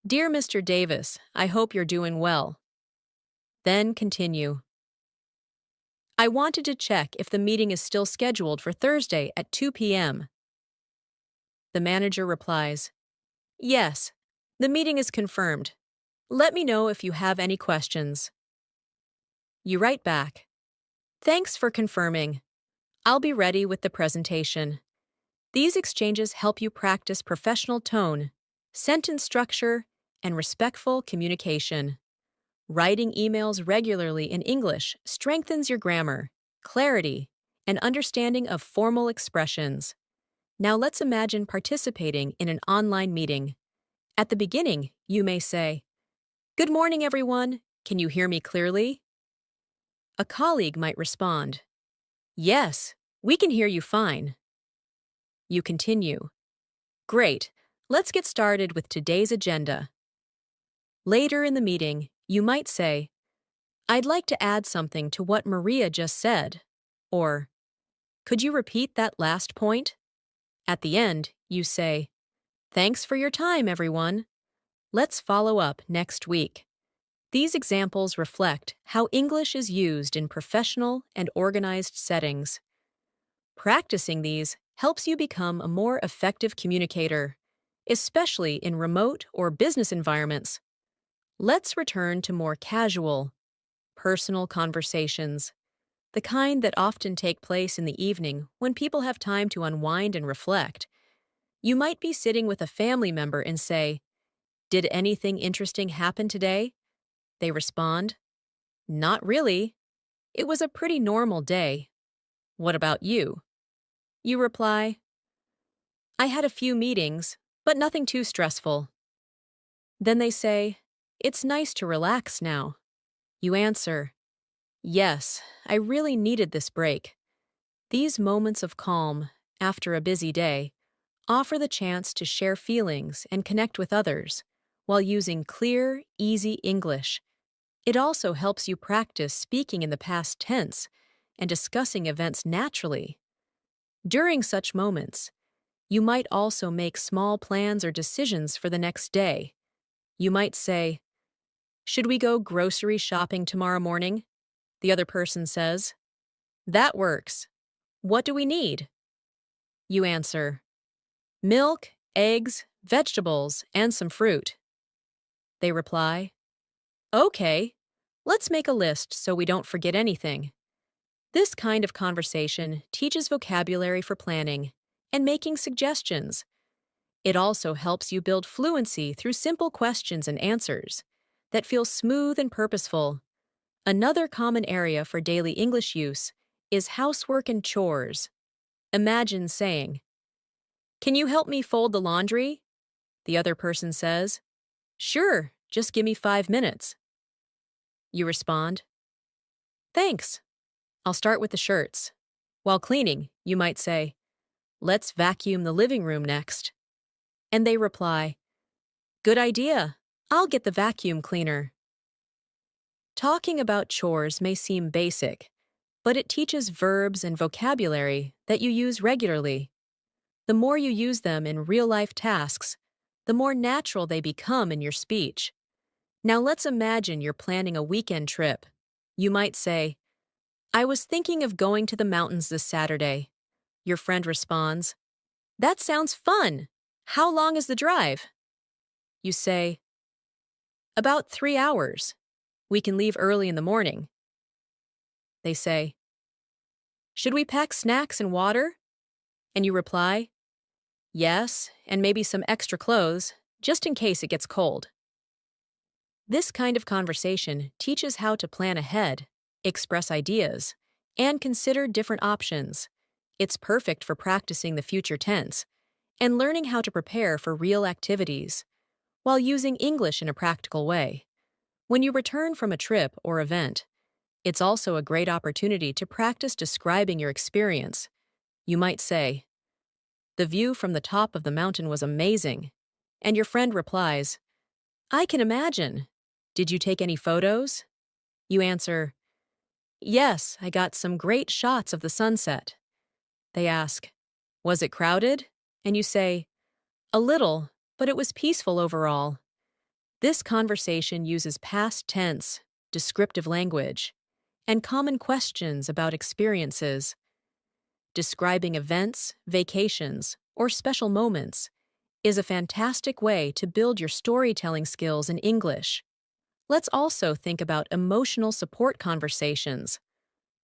"Dear Mr. Davis, I hope you're doing well." Then continue. "I wanted to check if the meeting is still scheduled for Thursday at 2 p.m. The manager replies, "Yes, the meeting is confirmed. Let me know if you have any questions." You write back, "Thanks for confirming. I'll be ready with the presentation." These exchanges help you practice professional tone, sentence structure, and respectful communication. Writing emails regularly in English strengthens your grammar, clarity, and understanding of formal expressions. Now let's imagine participating in an online meeting. At the beginning, you may say, "Good morning, everyone. Can you hear me clearly?" A colleague might respond, "Yes, we can hear you fine." You continue, "Great. Let's get started with today's agenda." Later in the meeting, you might say, "I'd like to add something to what Maria just said," or, "Could you repeat that last point?" At the end, you say, "Thanks for your time, everyone. Let's follow up next week." These examples reflect how English is used in professional and organized settings. Practicing these helps you become a more effective communicator, especially in remote or business environments. Let's return to more casual, personal conversations, the kind that often take place in the evening when people have time to unwind and reflect. You might be sitting with a family member and say, "Did anything interesting happen today?" They respond, "Not really. It was a pretty normal day. What about you?" You reply, "I had a few meetings, but nothing too stressful." Then they say, "It's nice to relax now." You answer, "Yes, I really needed this break." These moments of calm, after a busy day, offer the chance to share feelings and connect with others while using clear, easy English. It also helps you practice speaking in the past tense and discussing events naturally. During such moments, you might also make small plans or decisions for the next day. You might say, "Should we go grocery shopping tomorrow morning?" The other person says, "That works. What do we need?" You answer, "Milk, eggs, vegetables, and some fruit." They reply, "Okay, let's make a list so we don't forget anything." This kind of conversation teaches vocabulary for planning and making suggestions. It also helps you build fluency through simple questions and answers that feel smooth and purposeful. Another common area for daily English use is housework and chores. Imagine saying, "Can you help me fold the laundry?" The other person says, "Sure, just give me 5 minutes." You respond, "Thanks. I'll start with the shirts." While cleaning, you might say, "Let's vacuum the living room next." And they reply, "Good idea. I'll get the vacuum cleaner." Talking about chores may seem basic, but it teaches verbs and vocabulary that you use regularly. The more you use them in real-life tasks, the more natural they become in your speech. Now let's imagine you're planning a weekend trip. You might say, I was thinking of going to the mountains this Saturday. Your friend responds, That sounds fun. How long is the drive? You say, About 3 hours. We can leave early in the morning. They say, Should we pack snacks and water? And you reply, Yes, and maybe some extra clothes, just in case it gets cold. This kind of conversation teaches how to plan ahead, express ideas, and consider different options. It's perfect for practicing the future tense and learning how to prepare for real activities while using English in a practical way. When you return from a trip or event, it's also a great opportunity to practice describing your experience. You might say, The view from the top of the mountain was amazing. And your friend replies, I can imagine. Did you take any photos? You answer, Yes, I got some great shots of the sunset. They ask, Was it crowded? And you say, A little, but it was peaceful overall. This conversation uses past tense, descriptive language, and common questions about experiences. Describing events, vacations, or special moments is a fantastic way to build your storytelling skills in English. Let's also think about emotional support conversations,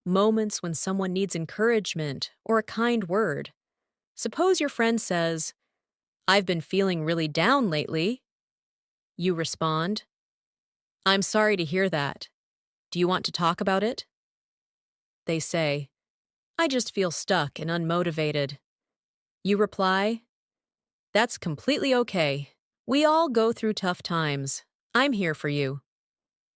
moments when someone needs encouragement or a kind word. Suppose your friend says, I've been feeling really down lately. You respond, I'm sorry to hear that. Do you want to talk about it? They say, I just feel stuck and unmotivated. You reply, That's completely okay. We all go through tough times. I'm here for you.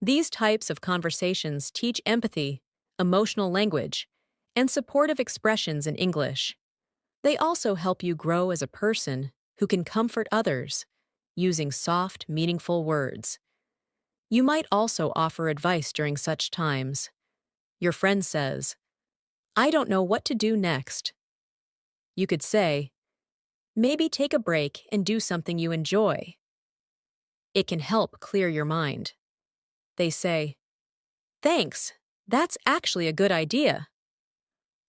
These types of conversations teach empathy, emotional language, and supportive expressions in English. They also help you grow as a person who can comfort others using soft, meaningful words. You might also offer advice during such times. Your friend says, I don't know what to do next. You could say, Maybe take a break and do something you enjoy. It can help clear your mind. They say, Thanks, that's actually a good idea.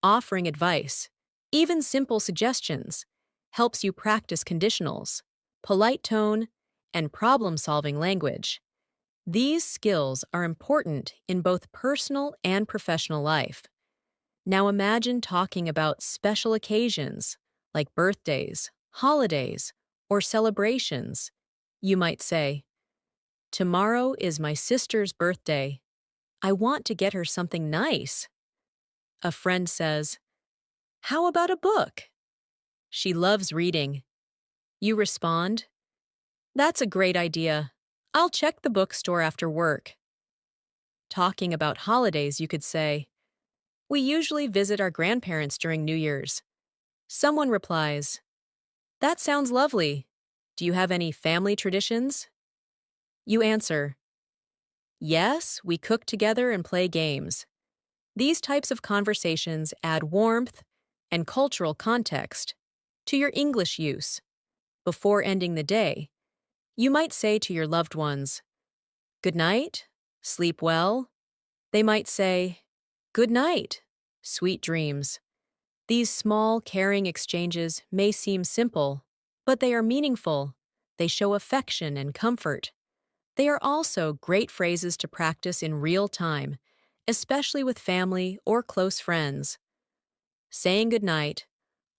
Offering advice, even simple suggestions, helps you practice conditionals, polite tone, and problem-solving language. These skills are important in both personal and professional life. Now imagine talking about special occasions like birthdays, holidays, or celebrations. You might say, Tomorrow is my sister's birthday. I want to get her something nice. A friend says, How about a book? She loves reading. You respond, That's a great idea. I'll check the bookstore after work. Talking about holidays, you could say, We usually visit our grandparents during New Year's. Someone replies, That sounds lovely. Do you have any family traditions? You answer, Yes, we cook together and play games. These types of conversations add warmth and cultural context to your English use. Before ending the day, you might say to your loved ones, Good night, sleep well. They might say, Good night, sweet dreams. These small, caring exchanges may seem simple, but they are meaningful. They show affection and comfort. They are also great phrases to practice in real time, especially with family or close friends. Saying goodnight,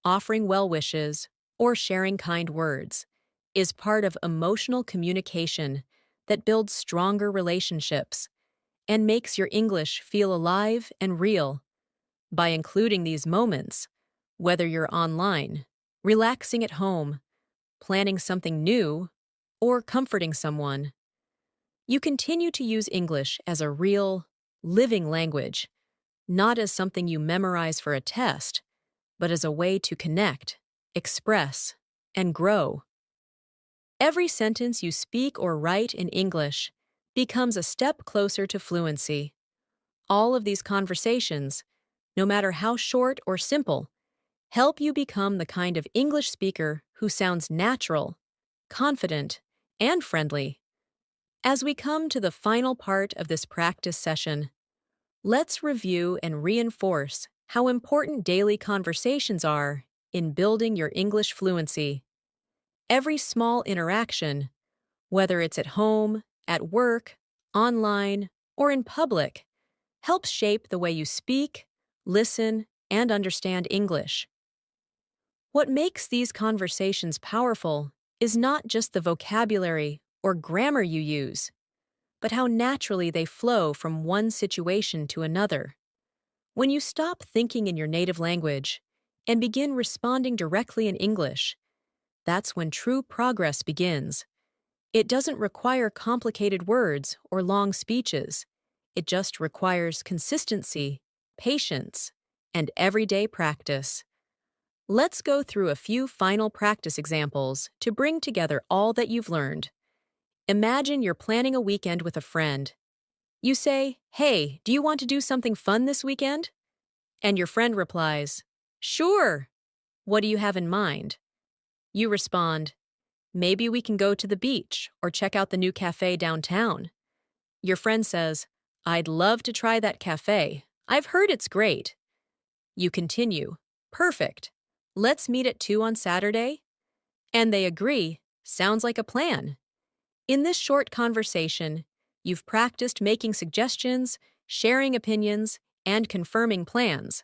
offering well wishes, or sharing kind words is part of emotional communication that builds stronger relationships and makes your English feel alive and real. By including these moments, whether you're online, relaxing at home, planning something new, or comforting someone, you continue to use English as a real, living language, not as something you memorize for a test, but as a way to connect, express, and grow. Every sentence you speak or write in English becomes a step closer to fluency. All of these conversations, no matter how short or simple, help you become the kind of English speaker who sounds natural, confident, and friendly. As we come to the final part of this practice session, Let's review and reinforce how important daily conversations are in building your English fluency. Every small interaction, whether it's at home, at work, online, or in public, helps shape the way you speak, listen, and understand English. What makes these conversations powerful is not just the vocabulary or grammar you use, but how naturally they flow from one situation to another. When you stop thinking in your native language and begin responding directly in English, that's when true progress begins. It doesn't require complicated words or long speeches. It just requires consistency, patience, and everyday practice. Let's go through a few final practice examples to bring together all that you've learned. Imagine you're planning a weekend with a friend. You say, "Hey, do you want to do something fun this weekend?" And your friend replies, "Sure." What do you have in mind? You respond, "Maybe we can go to the beach or check out the new cafe downtown." Your friend says, "I'd love to try that cafe. I've heard it's great." You continue, "Perfect. Let's meet at 2 on Saturday?" And they agree, "Sounds like a plan." In this short conversation, you've practiced making suggestions, sharing opinions, and confirming plans.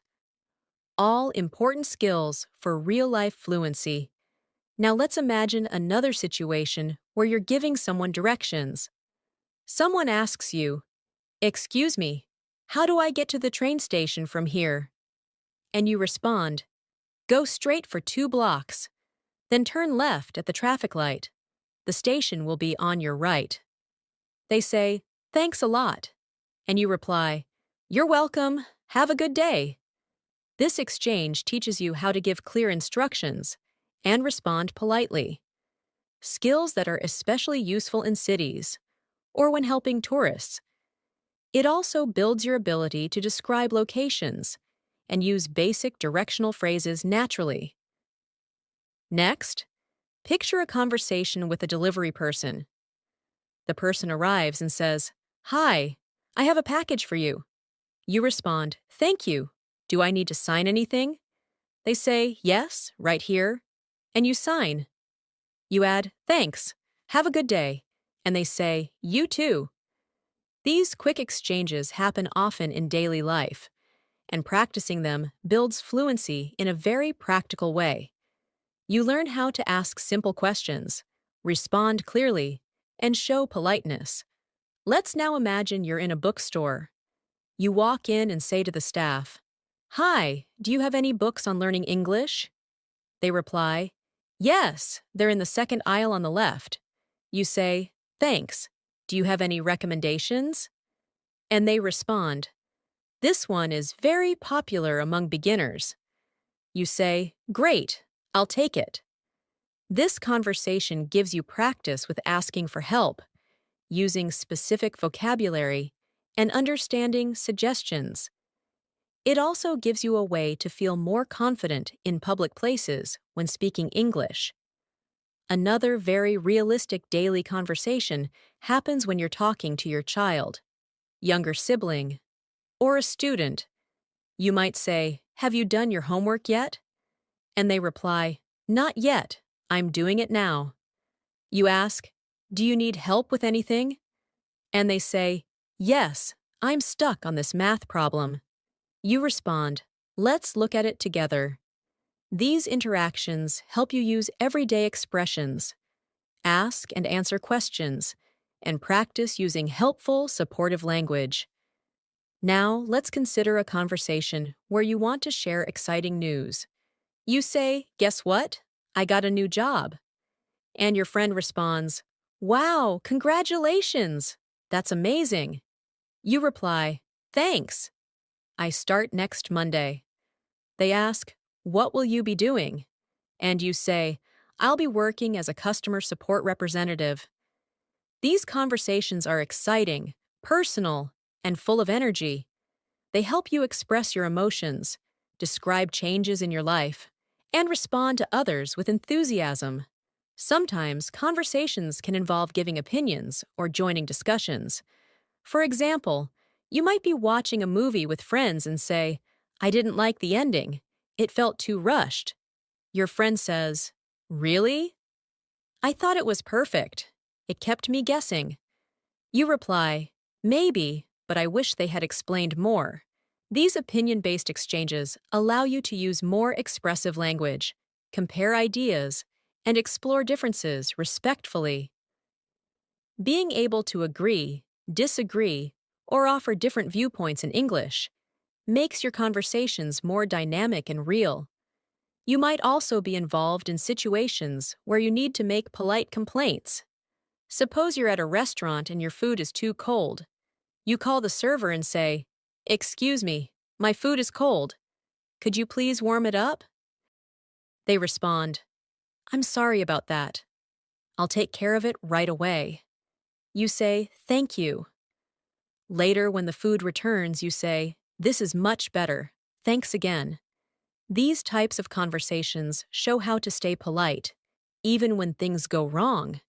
All important skills for real-life fluency. Now let's imagine another situation where you're giving someone directions. Someone asks you, "Excuse me, how do I get to the train station from here?" And you respond, "Go straight for 2 blocks, then turn left at the traffic light. The station will be on your right." They say, "Thanks a lot." And you reply, "You're welcome. Have a good day." This exchange teaches you how to give clear instructions and respond politely. Skills that are especially useful in cities or when helping tourists. It also builds your ability to describe locations and use basic directional phrases naturally. Next, picture a conversation with a delivery person. The person arrives and says, "Hi, I have a package for you." You respond, "Thank you. Do I need to sign anything?" They say, "Yes, right here." And you sign. You add, "Thanks. Have a good day." And they say, "You too." These quick exchanges happen often in daily life, and practicing them builds fluency in a very practical way. You learn how to ask simple questions, respond clearly, and show politeness. Let's now imagine you're in a bookstore. You walk in and say to the staff, "Hi, do you have any books on learning English?" They reply, "Yes, they're in the second aisle on the left." You say, "Thanks. Do you have any recommendations?" And they respond, "This one is very popular among beginners." You say, "Great, I'll take it." This conversation gives you practice with asking for help, using specific vocabulary, and understanding suggestions. It also gives you a way to feel more confident in public places when speaking English. Another very realistic daily conversation happens when you're talking to your child, younger sibling, or a student. You might say, "Have you done your homework yet?" And they reply, "Not yet. I'm doing it now." You ask, "Do you need help with anything?" And they say, "Yes, I'm stuck on this math problem." You respond, "Let's look at it together." These interactions help you use everyday expressions, ask and answer questions, and practice using helpful, supportive language. Now, let's consider a conversation where you want to share exciting news. You say, "Guess what? I got a new job." And your friend responds, "Wow, congratulations! That's amazing." You reply, "Thanks. I start next Monday." They ask, "What will you be doing?" And you say, "I'll be working as a customer support representative." These conversations are exciting, personal, and full of energy. They help you express your emotions, describe changes in your life, and respond to others with enthusiasm. Sometimes conversations can involve giving opinions or joining discussions. For example, You might be watching a movie with friends and say, I didn't like the ending. It felt too rushed. Your friend says, Really? I thought it was perfect. It kept me guessing. You reply, Maybe, but I wish they had explained more. These opinion-based exchanges allow you to use more expressive language, compare ideas, and explore differences respectfully. Being able to agree, disagree, or offer different viewpoints in English makes your conversations more dynamic and real. You might also be involved in situations where you need to make polite complaints. Suppose you're at a restaurant and your food is too cold. You call the server and say, Excuse me, my food is cold. Could you please warm it up? They respond, I'm sorry about that. I'll take care of it right away. You say, Thank you. Later, when the food returns, you say, This is much better. Thanks again. These types of conversations show how to stay polite, even when things go wrong.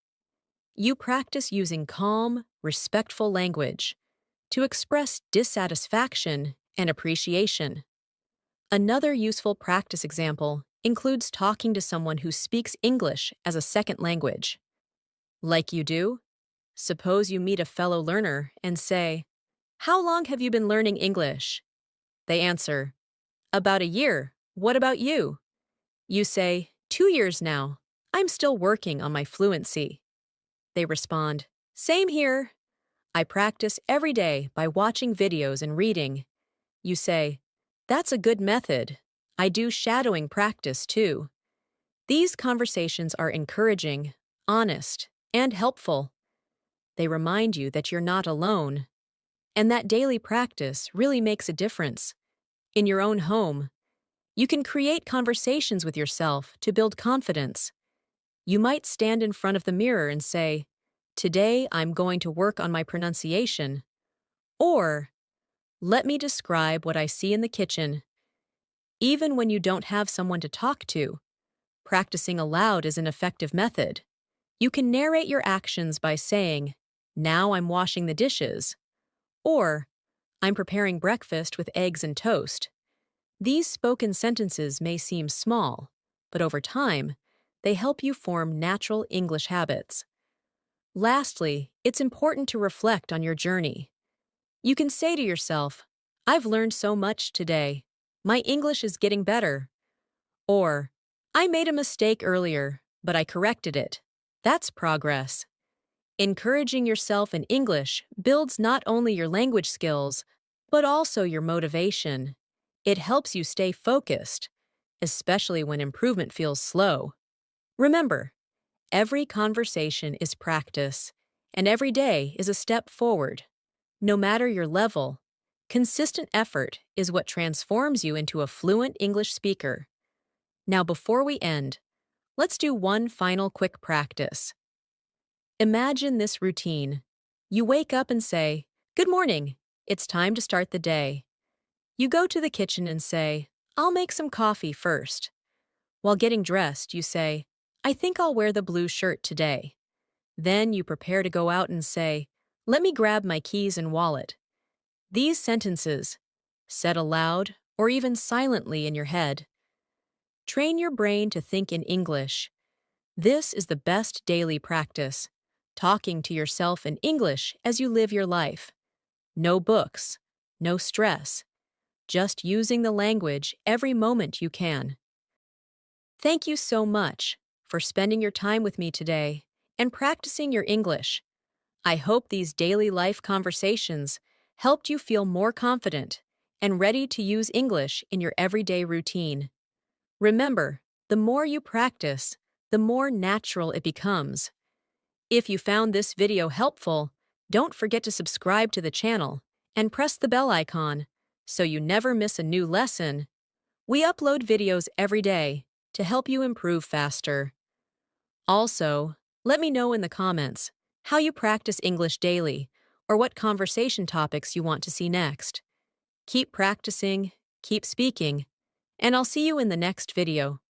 You practice using calm, respectful language to express dissatisfaction and appreciation. Another useful practice example includes talking to someone who speaks English as a second language. Like you do, suppose you meet a fellow learner and say, How long have you been learning English? They answer, About a year. What about you? You say, 2 years now. I'm still working on my fluency. They respond, Same here. I practice every day by watching videos and reading. You say, That's a good method. I do shadowing practice too. These conversations are encouraging, honest, and helpful. They remind you that you're not alone, and that daily practice really makes a difference. In your own home, you can create conversations with yourself to build confidence. You might stand in front of the mirror and say, Today I'm going to work on my pronunciation. Or, Let me describe what I see in the kitchen. Even when you don't have someone to talk to, practicing aloud is an effective method. You can narrate your actions by saying, Now I'm washing the dishes. Or, I'm preparing breakfast with eggs and toast. These spoken sentences may seem small, but over time, they help you form natural English habits. Lastly, it's important to reflect on your journey. You can say to yourself, I've learned so much today. My English is getting better. Or, I made a mistake earlier, but I corrected it. That's progress. Encouraging yourself in English builds not only your language skills, but also your motivation. It helps you stay focused, especially when improvement feels slow. Remember, every conversation is practice, and every day is a step forward. No matter your level, consistent effort is what transforms you into a fluent English speaker. Now, before we end, let's do one final quick practice. Imagine this routine. You wake up and say, Good morning. It's time to start the day. You go to the kitchen and say, I'll make some coffee first. While getting dressed, you say, I think I'll wear the blue shirt today. Then you prepare to go out and say, Let me grab my keys and wallet. These sentences, said aloud or even silently in your head, train your brain to think in English. This is the best daily practice, talking to yourself in English as you live your life. No books, no stress, just using the language every moment you can. Thank you so much for spending your time with me today and practicing your English. I hope these daily life conversations helped you feel more confident and ready to use English in your everyday routine. Remember, the more you practice, the more natural it becomes. If you found this video helpful, don't forget to subscribe to the channel and press the bell icon so you never miss a new lesson. We upload videos every day to help you improve faster. Also, let me know in the comments how you practice English daily or what conversation topics you want to see next. Keep practicing, keep speaking, and I'll see you in the next video.